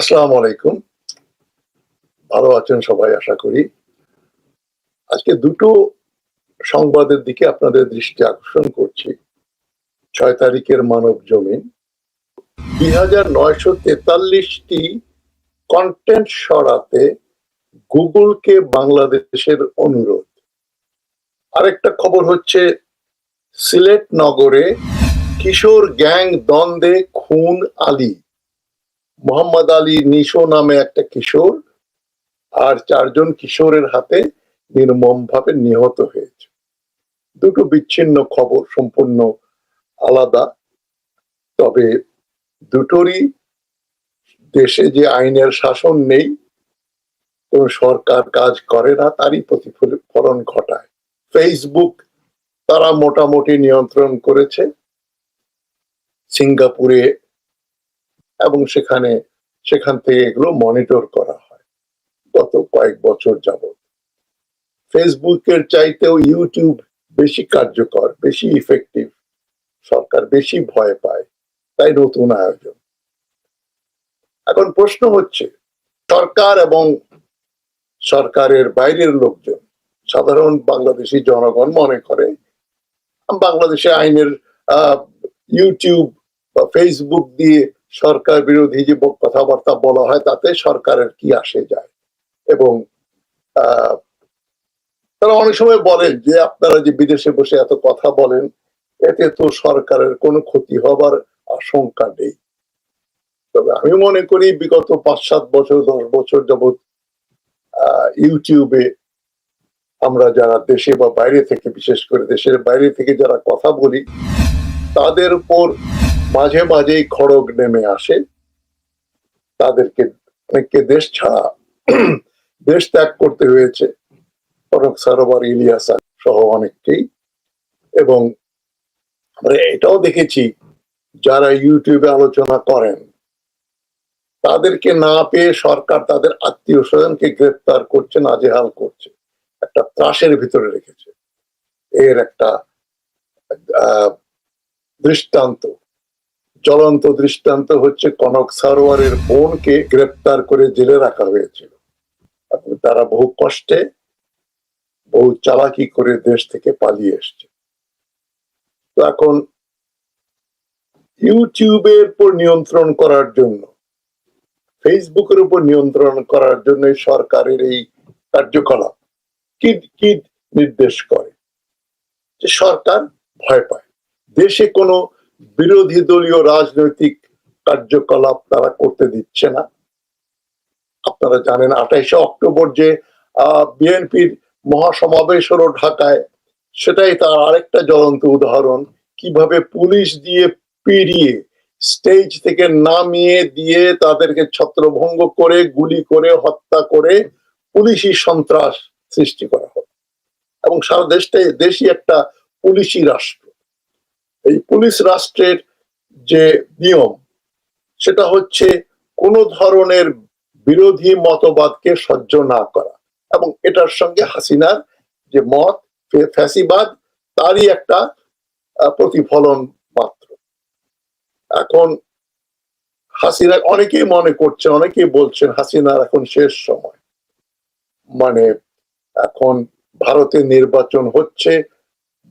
আসসালামু আলাইকুম। ভালো আছেন সবাই আশা করি। আজকে দুটো সংবাদের দিকে আপনাদের দৃষ্টি আকর্ষণ করছি। ৬ তারিখের মানবজমিন। ২,৯৪৩টি কনটেন্ট সরাতে গুগলকে বাংলাদেশের অনুরোধ। আরেকটা খবর হচ্ছে সিলেট নগরে কিশোর গ্যাং দ্বন্দ্বে খুন আলী। মোহাম্মদ আলী নিশো নামে একটা কিশোর আর ৪ জন কিশোরের হাতে নির্মমভাবে নিহত হয়েছে। দুটো বিচ্ছিন্ন খবর, সম্পূর্ণ আলাদা। তবে দুটোরই দেশে যে আইনের শাসন নেই, কোন সরকার কাজ করে না, তারই প্রতিফলন ঘটায়। ফেসবুক তারা মোটামুটি নিয়ন্ত্রণ করেছে সিঙ্গাপুরে, এবং সেখান থেকে এগুলো মনিটর করা হয় গত কয়েক বছর যাবত। ফেসবুকের চাইতেও ইউটিউব বেশি কার্যকর, বেশি ইফেক্টিভ, সরকার বেশি ভয় পায়, তাই নতুন আয়োজন। এখন প্রশ্ন হচ্ছে, সরকার এবং সরকারের বাইরের লোকজন, সাধারণ বাংলাদেশি জনগণ মনে করে বাংলাদেশে আইনের ইউটিউব বা ফেসবুক দিয়ে সরকার বিরোধী যে কথাবার্তা বলা হয় তাতে সরকারের কি আসে যায়। এবং তারা অনেক সময় বলেন যে আপনারা যে বিদেশে বসে এত কথা বলেন, এতে তো সরকারের কোনো ক্ষতি হবার আশঙ্কা নেই। তবে আমি মনে করি বিগত ৫-৭ বছর ১০ বছর যাবৎ ইউটিউবে আমরা যারা দেশে বা বাইরে থেকে, বিশেষ করে দেশের বাইরে থেকে যারা কথা বলি, তাদের উপর মাঝে মাঝেই খড়গ নেমে আসে। তাদেরকে অনেককে দেশ ছাড়া, দেশ ত্যাগ করতে হয়েছে, ফরক সারোয়ার, ইলিয়াস সহ অনেককেই। এবং আমরা এটাও দেখেছি যারা ইউটিউবে আলোচনা করেন তাদেরকে না পেয়ে সরকার তাদের আত্মীয় স্বজনকে গ্রেপ্তার করছে, নাজেহাল করছে, একটা ত্রাসের ভিতরে রেখেছে। এর একটা দৃষ্টান্ত, জ্বলন্ত দৃষ্টান্ত হচ্ছে কনক সারোয়ারের বোনকে গ্রেপ্তার করে জেলে রাখা হয়েছিল। তারা বহু কষ্টে, বহু চালাকি করে দেশ থেকে পালিয়ে এসছে। তো এখন ইউটিউবের উপর নিয়ন্ত্রণ করার জন্য, ফেসবুকের উপর নিয়ন্ত্রণ করার জন্য সরকারের এই কার্যকলাপ কি নির্দেশ করে? যে সরকার ভয় পায়, দেশে কোনো বিরোধী দলীয় রাজনৈতিক কার্যকলাপ তারা করতে দিচ্ছে না। আপনারা জানেন ২৮শে অক্টোবর যে বিএনপির মহাসমাবেশ হলো ঢাকায়, সেটাই তার আরেকটা জ্বলন্ত উদাহরণ, কিভাবে পুলিশ দিয়ে পিড়িয়ে স্টেজ থেকে নামিয়ে দিয়ে তাদেরকে ছত্রভঙ্গ করে, গুলি করে, হত্যা করে পুলিশি সন্ত্রাস সৃষ্টি করা হয়। এবং সারা দেশই একটা পুলিশি রাষ্ট্র। এই পুলিশ রাষ্ট্রের যে নিয়ম, সেটা হচ্ছে কোন ধরনের বিরোধী মতবাদকে সহ্য না করা। এবং এটার সঙ্গে হাসিনার যে মত, ফ্যাসিবাদ, তারই একটা প্রতিফলন মাত্র। এখন হাসিনা, অনেকেই মনে করছেন, অনেকেই বলছেন হাসিনার এখন শেষ সময়। মানে এখন ভারতে নির্বাচন হচ্ছে,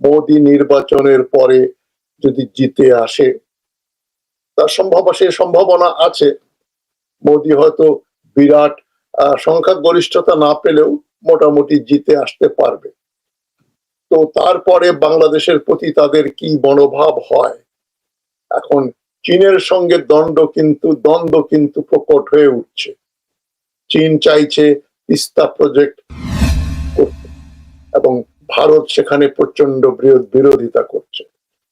মোদি নির্বাচনের পরে যদি জিতে আসে, তার সম্ভাবনা আছে মোদি হয়তো বিরাট সংখ্যাগরিষ্ঠতা না পেলেও মোটামুটি জিতে আসতে পারবে। তো তারপরে বাংলাদেশের প্রতি তাদের কি মনোভাব হয়? এখন চীনের সঙ্গে দ্বন্দ্ব কিন্তু প্রকট হয়ে উঠছে। চীন চাইছে তিস্তা প্রজেক্ট করতে এবং ভারত সেখানে প্রচন্ড বিরোধিতা করছে।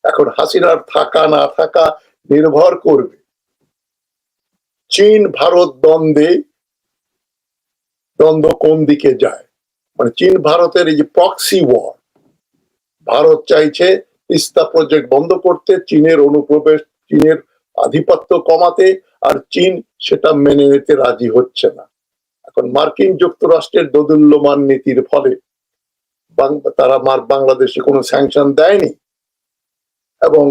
এখন হাসিনার থাকা না থাকা নির্ভর করবে চীন ভারত দ্বন্দ্ব কোন দিকে যায়। মানে চীন ভারতের এই যে প্রক্সি ওয়ার, ভারত চাইছে তিস্তা প্রজেক্ট বন্ধ করতে, চীনের অনুপ্রবেশ, চীনের আধিপত্য কমাতে, আর চীন সেটা মেনে নিতে রাজি হচ্ছে না। এখন মার্কিন যুক্তরাষ্ট্রের দোদুল্যমান নীতির ফলে তারা বাংলাদেশে কোনো স্যাংশন দেয়নি। এবং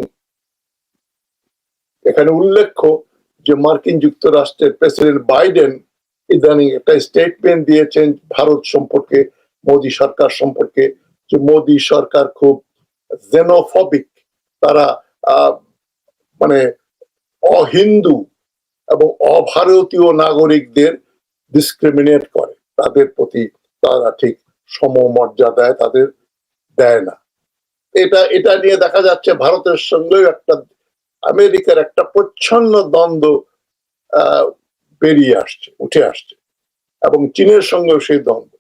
এখানে উল্লেখ্য যে মার্কিন যুক্তরাষ্ট্রের প্রেসিডেন্ট বাইডেন ইদানিং একটা স্টেটমেন্ট দিয়েছেন ভারত সম্পর্কে, মোদী সরকার সম্পর্কে, যে মোদী সরকার খুব জেনোফবিক, তারা মানে অহিন্দু এবং অভারতীয় নাগরিকদের ডিসক্রিমিনেট করে, তাদের প্রতি তারা ঠিক সমমর্যাদায় তাদের দেয় না। এটা নিয়ে দেখা যাচ্ছে ভারতের সঙ্গে একটা আমেরিকার একটা প্রচ্ছন্ন দ্বন্দ্ব বেরিয়ে আসছে, উঠে আসছে, এবং চীনের সঙ্গেও সেই দ্বন্দ্ব।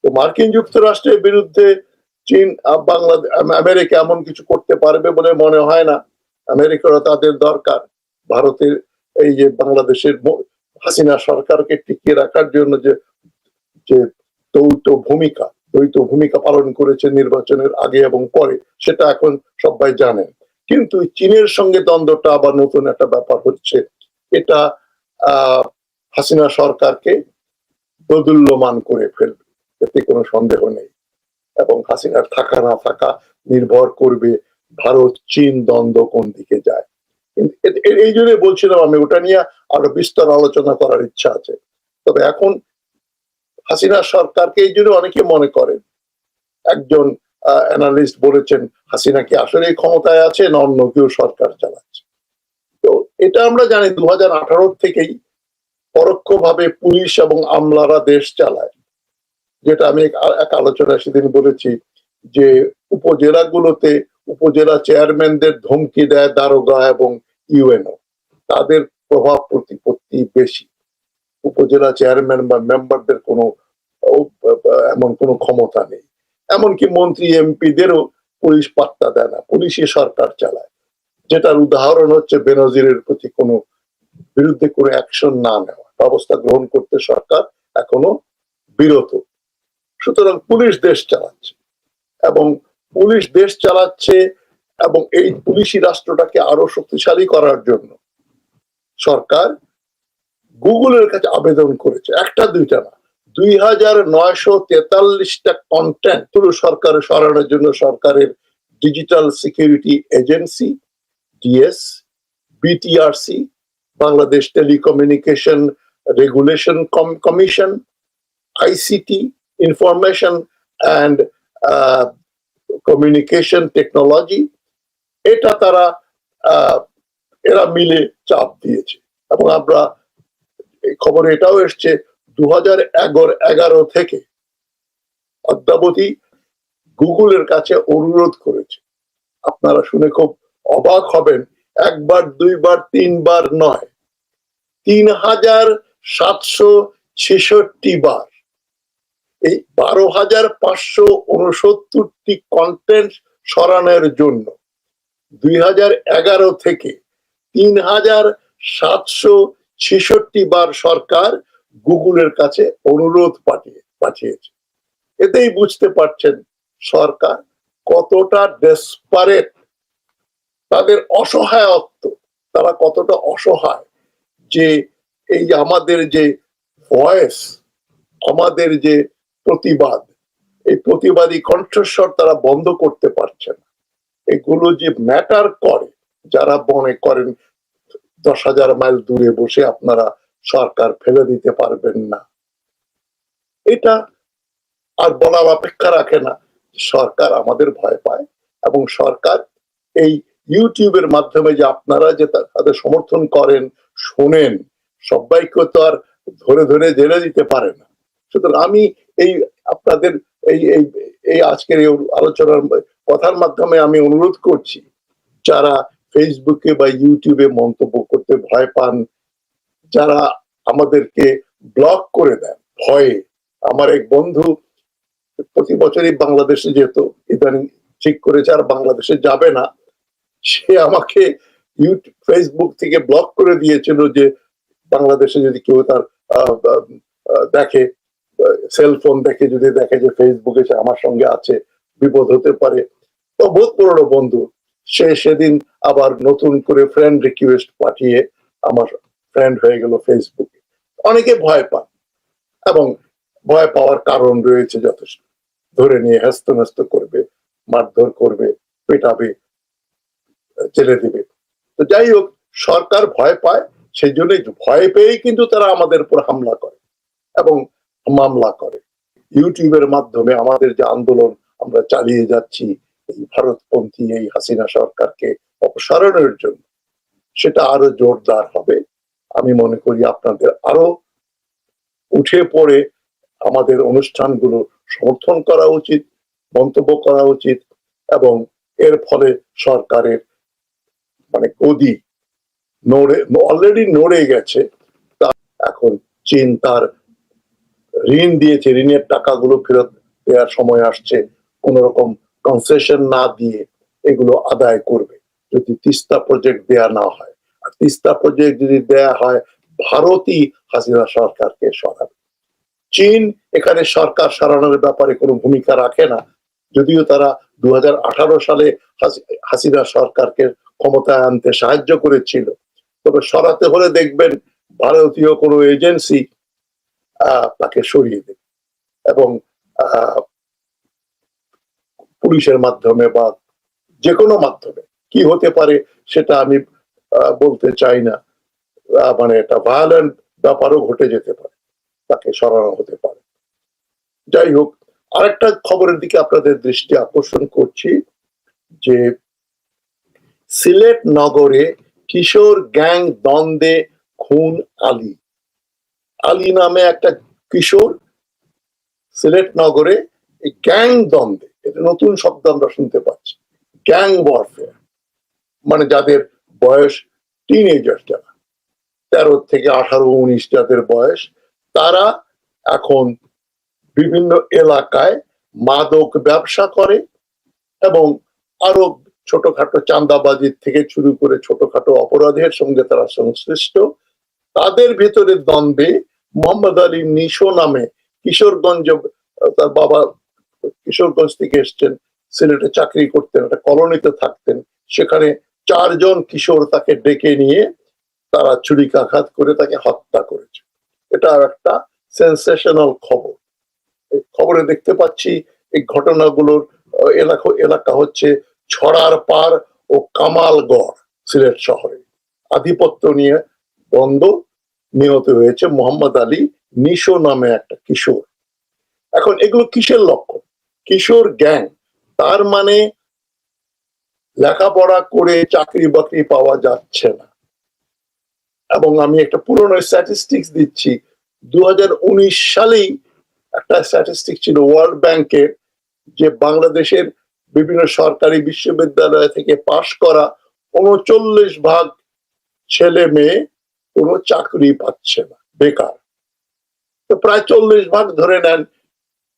তো মার্কিন যুক্তরাষ্ট্রের বিরুদ্ধে চীন বাংলাদেশ আমেরিকা এমন কিছু করতে পারবে বলে মনে হয় না। আমেরিকারও তাদের দরকার ভারতের এই যে বাংলাদেশের হাসিনা সরকারকে টিকিয়ে রাখার জন্য যে যে দ্বৈত ভূমিকা পালন করেছে নির্বাচনের আগে এবং পরে, সেটা এখন সবাই জানেন। কিন্তু চীনের সঙ্গে দ্বন্দ্বটা আবার নতুন একটা ব্যাপার হচ্ছে। এটা হাসিনা সরকারকে দোদুল্যমান করে ফেলবে, এতে কোনো সন্দেহ নেই। এবং হাসিনার থাকা না থাকা নির্ভর করবে ভারত চীন দ্বন্দ্ব কোন দিকে যায়। এই জন্য বলছিলাম আমি ওটা নিয়ে আরো বিস্তর আলোচনা করার ইচ্ছা আছে। তবে এখন হাসিনা সরকারকে এই জন্য অনেকে মনে করেন, একজন অ্যানালিস্ট বলেছেন হাসিনা কি আসলে ক্ষমতায় আছে না অন্য কেউ সরকার চালাচ্ছে। তো এটা আমরা জানি 2018 থেকেই পরোক্ষভাবে পুলিশ এবং আমলারা দেশ চালায়, যেটা আমি এক আলোচনায় সেদিন বলেছি যে উপজেলাগুলোতে উপজেলা চেয়ারম্যানদের ধমকি দেয় দারোগা এবং ইউএনও, তাদের প্রভাব প্রতিপত্তি বেশি। উপজেলা চেয়ারম্যান বা মেম্বারদের কোনো এমন কোনো ক্ষমতা নেই, এমনকি মন্ত্রী এমপিদেরও পুলিশ পাত্তা দেয় না, পুলিশই সরকার চালায়। যেটার উদাহরণ হচ্ছে বেনজিরের প্রতি কোনো বিরুদ্ধে কোনো অ্যাকশন না নেওয়া, ব্যবস্থা গ্রহণ করতে সরকার এখনো বিরত। সুতরাং পুলিশ দেশ চালাচ্ছে, এবং পুলিশ দেশ চালাচ্ছে, এবং এই পুলিশি রাষ্ট্রটাকে আরো শক্তিশালী করার জন্য সরকার গুগলের কাছে আবেদন করেছে, একটা দুইটা না, 2943টা কন্টেন্ট পুরো সরকারের সরানোর জন্য সরকারের digital security agency DS, BTRC Bangladesh telecommunication regulation commission, ICT information and communication technology, এটা তারা এরা মিলে চাপ দিয়েছে। এবং আমরা এই খবরে এটাও এসছে 2011 থেকে অদ্যাবধি গুগলের কাছে অনুরোধ করেছে, আপনারা শুনে খুব অবাক হবেন, একবার দুইবার তিনবার নয়, 3766 বার এই 12,569টি কন্টেন্ট সরানোর জন্য 2011 থেকে 3766 বার সরকার গুগলের কাছে অনুরোধ পাঠিয়েছে। এতেই বুঝতে পারছেন সরকার কতটা ডেসপারেট, তাদের অসহায়ত্ব, তারা কতটা অসহায়, যে এই আমাদের যে ভয়েস, আমাদের যে প্রতিবাদ, এই প্রতিবাদী কণ্ঠস্বর তারা বন্ধ করতে পারছে না। এগুলো যে ম্যাটার করে, যারা মনে করেন 10,000 মাইল দূরে বসে আপনারা সরকার ফেলে দিতে পারবেন না, এটা আর বলার অপেক্ষা রাখে না। সরকার আমাদের ভয় পায়, এবং সরকার এই ইউটিউবের মাধ্যমে যে আপনারা যে তাদের সমর্থন করেন, শোনেন, সবাইকে তো আর ধরে ধরে জেলে দিতে পারে না। সুতরাং আমি এই আপনাদের এই আজকের এই আলোচনার কথার মাধ্যমে আমি অনুরোধ করছি, যারা ফেসবুকে বা ইউটিউবে মন্তব্য করতে ভয় পান, যারা আমাদেরকে ব্লক করে দেন ভয়ে, আমার এক বন্ধু প্রতি বছরই বাংলাদেশে যেত, ইদানিং ঠিক করেছে আর বাংলাদেশে যাবে না, সে আমাকে ফেসবুক থেকে ব্লক করে দিয়েছিল, যে বাংলাদেশে যদি কেউ তার দেখে, সেলফোন দেখে, যদি দেখে যে ফেসবুকে সে আমার সঙ্গে আছে, বিপদ হতে পারে। তো বহুত পুরনো বন্ধু, সে সেদিন আবার নতুন করে ফ্রেন্ড রিকোয়েস্ট পাঠিয়ে আমার ফ্রেন্ড হয়ে গেল ফেসবুকে। অনেকে ভয় পান, এবং ভয় পাওয়ার কারণ রয়েছে যথেষ্ট, ধরে নিয়ে হ্যাস্ত করবে, মারধর করবে, পেটাবে, জেলে দিবে। তো যাই হোক, সরকার ভয় পায়, সেই জন্যই ভয় পেয়েই কিন্তু তারা আমাদের উপর হামলা করে এবং মামলা করে। ইউটিউবের মাধ্যমে আমাদের যে আন্দোলন আমরা চালিয়ে যাচ্ছি এই ভারতপন্থী এই হাসিনা সরকারকে অপসারণের জন্য, সেটা আরো জোরদার হবে। আমি মনে করি আপনাদের আরো উঠে পড়ে আমাদের অনুষ্ঠানগুলো সমর্থন করা উচিত, মন্তব্য করা উচিত, এবং এর ফলে সরকারের মানে গদি অলরেডি নড়ে গেছে। এখন চীন তার ঋণ দিয়েছে, ঋণের টাকাগুলো ফেরত দেওয়ার সময় আসছে, কোন রকম কনসেশন না দিয়ে এগুলো আদায় করবে যদি তিস্তা প্রজেক্ট দেয়া না হয়। আর তিস্তা প্রজেক্ট যদি দেয়া হয়, ভারতই হাসিনা সরকারকে সরাবে। চীন এখানে সরকার সরানোর ব্যাপারে কোনো ভূমিকা রাখে না, যদিও তারা 2018 সালে হাসিনা সরকারকে ক্ষমতায় আনতে সাহায্য করেছিল। তবে সরাতে হলে দেখবেন ভারতীয় কোনো এজেন্সি তাকে সরিয়ে দেবে, এবং পুলিশের মাধ্যমে বা যে কোনো মাধ্যমে। কি হতে পারে সেটা আমি বলতে চাই না, মানে একটা ভায়োলেন্ট ব্যাপারও ঘটে যেতে পারে, তাকে সরানো হতে পারে। যাই হোক, আরেকটা খবরের দিকে আপনাদের দৃষ্টি আকর্ষণ করছি যে সিলেট নগরে কিশোর গ্যাং দ্বন্দ্বে খুন আলী। আলী নামে একটা কিশোর সিলেট নগরে গ্যাং দ্বন্দ্বে, এটা নতুন শব্দ আমরা শুনতে পাচ্ছি, গ্যাং ওয়ারফেয়ার, মানে যাদের বয়স টিনেজার, যারা 13 থেকে 18, 19 যাদের বয়স, তারা এখন বিভিন্ন এলাকায় মাদক ব্যবসা করে এবং আরো ছোটখাটো চাঁদাবাজির থেকে শুরু করে ছোটখাটো অপরাধের সঙ্গে তারা সংশ্লিষ্ট। তাদের ভেতরে দ্বন্দ্বে মোহাম্মদ আলী নিশো নামে কিশোরগঞ্জ, তার বাবা কিশোরগঞ্জ থেকে এসছেন, সিলেটে চাকরি করতেন, একটা কলোনিতে থাকতেন, সেখানে 4 জন কিশোর তাকে ডেকে নিয়ে তারা ছুরিকাঘাত করে তাকে হত্যা করেছে। এটা একটা সেন্সেশনাল খবর। এই খবরে দেখতে পাচ্ছি এই ঘটনাগুলোর এলাকা হচ্ছে ছড়ার পার ও কামালগড় সিলেট শহরে। আধিপত্য নিয়ে দ্বন্দ্ব, নিহত হয়েছে মোহাম্মদ আলী নিশো নামে একটা কিশোর। এখন এগুলো কিসের লক্ষণ? কিশোর গ্যাং, তার মানে লেখাপড়া করে চাকরি বাকরি পাওয়া যাচ্ছে না। এবং আমি একটা পুরনো স্ট্যাটিস্টিক্স দিচ্ছি, 2019 সালেই একটা স্ট্যাটিস্টিক ছিল ওয়ার্ল্ড ব্যাংকের, যে বাংলাদেশের বিভিন্ন সরকারি বিশ্ববিদ্যালয় থেকে পাশ করা 39% ছেলে মেয়ে কোনো চাকরি পাচ্ছে না, বেকার। তো প্রায় 40% ধরে নেন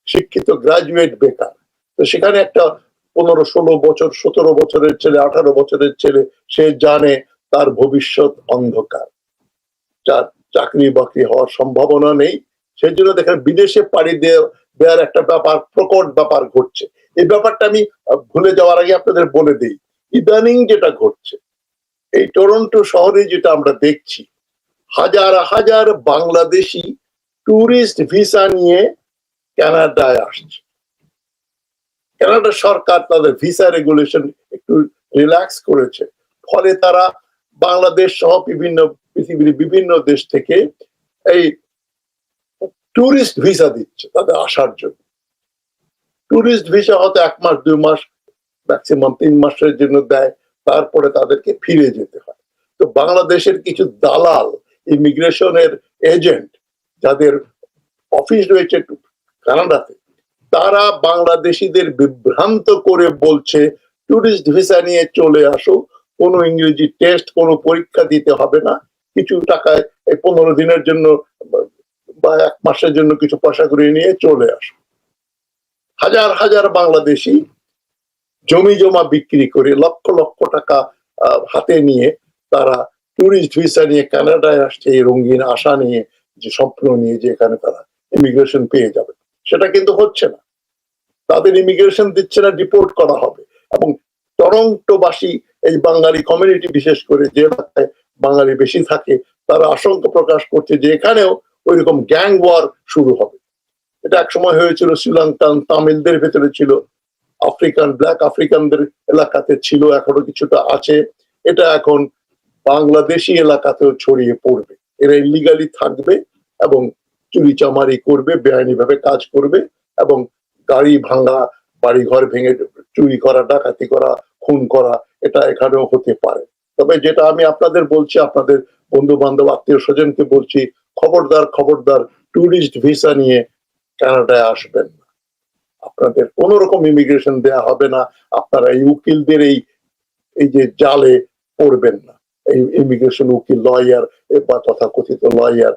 শিক্ষিত গ্রাজুয়েট বেকার। তো সেখানে একটা 15-16 বছর, 17 বছরের ছেলে, 18 বছরের ছেলে, সে জানে তার ভবিষ্যৎ অন্ধকার, যার চাকরি বাকরি হওয়ার সম্ভাবনা নেই। সেই জন্য দেখেন বিদেশে পাড়ি দেওয়ার একটা ব্যাপার, প্রকট ব্যাপার ঘটছে। এই ব্যাপারটা আমি ভুলে যাওয়ার আগে আপনাদের বলে দিই, ইদানিং যেটা ঘটছে এই টরন্টো শহরে যেটা আমরা দেখছি, হাজার হাজার বাংলাদেশি ট্যুরিস্ট ভিসা নিয়ে কানাডায় আসছে। কানাডা সরকার তাদের ভিসা রেগুলেশন একটু রিল্যাক্স করেছে, ফলে তারা বাংলাদেশ সহ পৃথিবীর বিভিন্ন দেশ থেকে এই ট্যুরিস্ট ভিসা দিচ্ছে তাদের আসার জন্য। ট্যুরিস্ট ভিসা হয়তো 1 মাস 2 মাস, ম্যাক্সিমাম 3 মাসের জন্য দেয়, তারপরে তাদেরকে ফিরে যেতে হয়। তো বাংলাদেশের কিছু দালাল, ইমিগ্রেশনের এজেন্ট, যাদের অফিস রয়েছে কানাডাতে, তারা বাংলাদেশিদের বিভ্রান্ত করে বলছে ট্যুরিস্ট ভিসা নিয়ে চলে আসো, কোনো ইংরেজি টেস্ট, কোনো পরীক্ষা দিতে হবে না, কিছু টাকায় এই 15 দিনের জন্য বা 1 মাসের জন্য কিছু পয়সা করে নিয়ে চলে আসো। হাজার হাজার বাংলাদেশি জমি জমা বিক্রি করে লক্ষ লক্ষ টাকা হাতে নিয়ে তারা ট্যুরিস্ট ভিসা নিয়ে কানাডায় আসছে, এই রঙিন আশা নিয়ে, যে স্বপ্ন নিয়ে যে এখানে তারা ইমিগ্রেশন পেয়ে যাবে। সেটা কিন্তু হচ্ছে না, তাদের ইমিগ্রেশন দিচ্ছে না, ডিপোর্ট করা হবে। এবং টরন্টোবাসী, এই বাঙালি কমিউনিটি বিশেষ করে যে এলাকায় বাঙালি বেশি থাকে, তারা আশঙ্কা প্রকাশ করছে যে এখানেও ওইরকম গ্যাং ওয়ার শুরু হবে। এটা একসময় হয়েছিল শ্রীলঙ্কান তামিলদের ভেতরে ছিল, ব্ল্যাক আফ্রিকানদের এলাকাতে ছিল, এখনো কিছুটা আছে। এটা এখন বাংলাদেশি এলাকাতেও ছড়িয়ে পড়বে। এরা ইলিগালি থাকবে এবং চুরি চামারি করবে, বেআইনি ভাবে কাজ করবে এবং গাড়ি ভাঙা, বাড়ি ঘর ভেঙে চুরি করা, ডাকাতি করা, খুন করা, এটা এখানেও হতে পারে। তবে যেটা আমি আপনাদের বলছি, আপনাদের বন্ধু বান্ধব আত্মীয় স্বজনকে বলছি, খবরদার খবরদার ট্যুরিস্ট ভিসা নিয়ে কানাডায় আসবেন না। আপনাদের কোন রকম ইমিগ্রেশন দেয়া হবে না। আপনারা এই উকিলদের এই যে জালে পড়বেন না। এই ইমিগ্রেশন উকিল, লয়ার বা তথাকথিত লয়ার,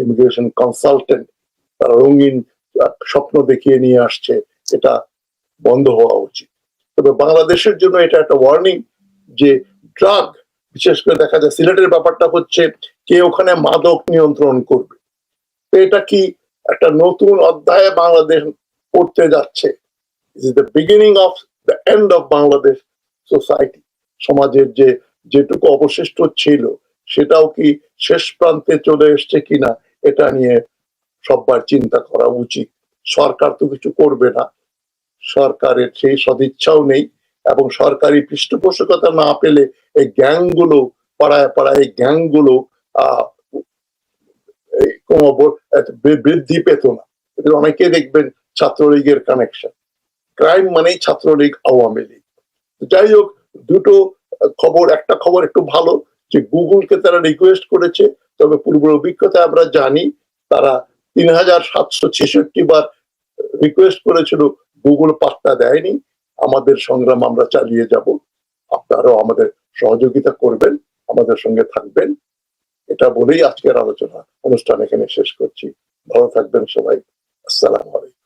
ইমিগ্রেশন কনসালটেন্ট, তারা রঙিন স্বপ্ন দেখিয়ে নিয়ে আসছে, এটা বন্ধ হওয়া উচিত। তবে বাংলাদেশের জন্য এটা একটা ওয়ার্নিং যে ড্রাগ, বিশেষ করে দেখা যায় সিলেটের ব্যাপারটা হচ্ছে কে ওখানে মাদক নিয়ন্ত্রণ করবে। তো এটা কি একটা নতুন অধ্যায়ে বাংলাদেশ পড়তে যাচ্ছে? Is the beginning of the end of Bangladesh society. সমাজের যেটুকু অবশিষ্ট ছিল সেটাও কি শেষ প্রান্তে চলে এসছে কিনা, এটা নিয়ে সববার চিন্তা করা উচিত। সরকার তো কিছু করবে না, সরকারের সেই সদিচ্ছাও নেই এবং সরকারি পৃষ্ঠপোষকতা না পেলে এই গ্যাংগুলো পাড়ায় পাড়ায়, এই গ্যাংগুলো বৃদ্ধি পেত না। এদের অনেকে দেখবেন ছাত্রলীগের কানেকশন, ক্রাইম মানেই ছাত্রলীগ, আওয়ামী লীগ। যাই হোক, দুটো খবর, একটা খবর একটু ভালো যে গুগলকে তারা রিকোয়েস্ট করেছে, তবে পূর্ব অভিজ্ঞতা আমরা জানি তারা ৩,৭৬৬ বার রিকোয়েস্ট করেছিল, গুগল পাত্তা দেয়নি। আমাদের সংগ্রাম আমরা চালিয়ে যাব, আপনারাও আমাদের সহযোগিতা করবেন, আমাদের সঙ্গে থাকবেন, এটা বলেই আজকের আলোচনা অনুষ্ঠান এখানে শেষ করছি। ভালো থাকবেন সবাই। আসসালামু আলাইকুম।